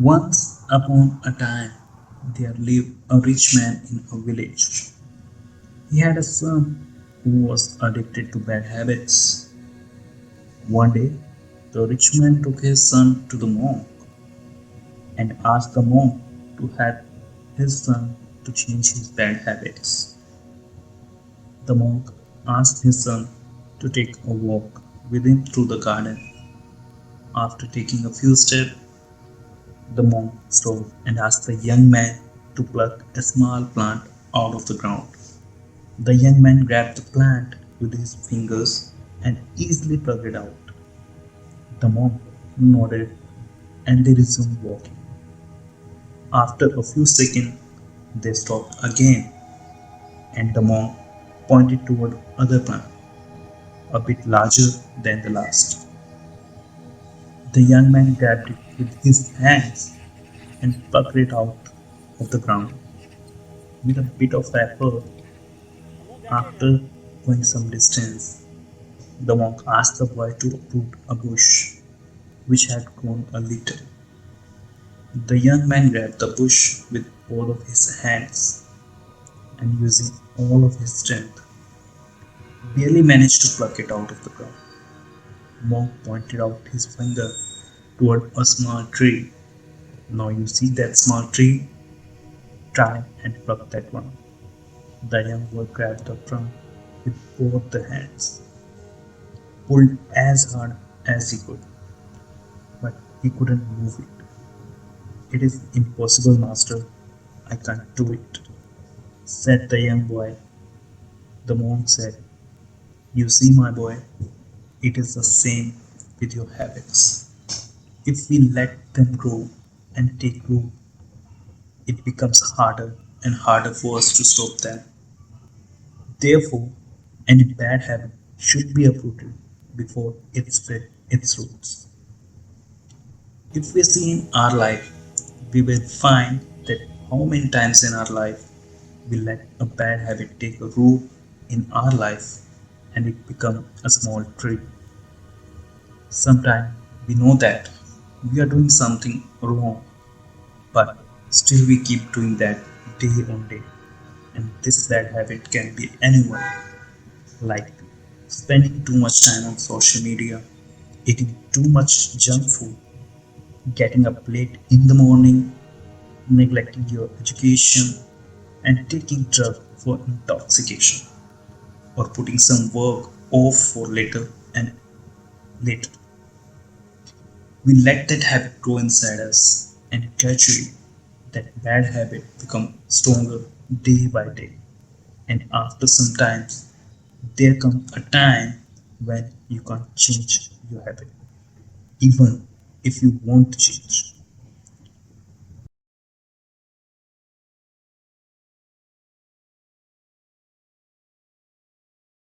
Once upon a time, there lived a rich man in a village. He had a son who was addicted to bad habits. One day, the rich man took his son to the monk and asked the monk to help his son to change his bad habits. The monk asked his son to take a walk with him through the garden. After taking a few steps, the monk stopped and asked the young man to pluck a small plant out of the ground. The young man grabbed the plant with his fingers and easily plucked it out. The monk nodded and they resumed walking. After a few seconds, they stopped again and the monk pointed toward other plant, a bit larger than the last. The young man grabbed it with his hands and plucked it out of the ground. With a bit of effort, after going some distance, the monk asked the boy to uproot a bush which had grown a little. The young man grabbed the bush with both of his hands and using all of his strength, barely managed to pluck it out of the ground. Monk pointed out his finger toward a small tree. Now you see that small tree? Try and pluck that one. The young boy grabbed the trunk with both the hands, pulled as hard as he could, but he couldn't move it. It is impossible, master. I can't do it, said the young boy. The monk said, you see, my boy, it is the same with your habits. If we let them grow and take root, it becomes harder and harder for us to stop them. Therefore, any bad habit should be uprooted before it spreads its roots. If we see in our life, we will find that how many times in our life we let a bad habit take a root in our life and it become a small tree. Sometimes we know that we are doing something wrong, but still we keep doing that day on day. And this bad habit can be anyone, like spending too much time on social media, eating too much junk food, getting up late in the morning, neglecting your education, and taking drugs for intoxication, or putting some work off for later and later. We let that habit grow inside us, and gradually that bad habit become stronger day by day. And after some time, there comes a time when you can't change your habit, even if you want to change.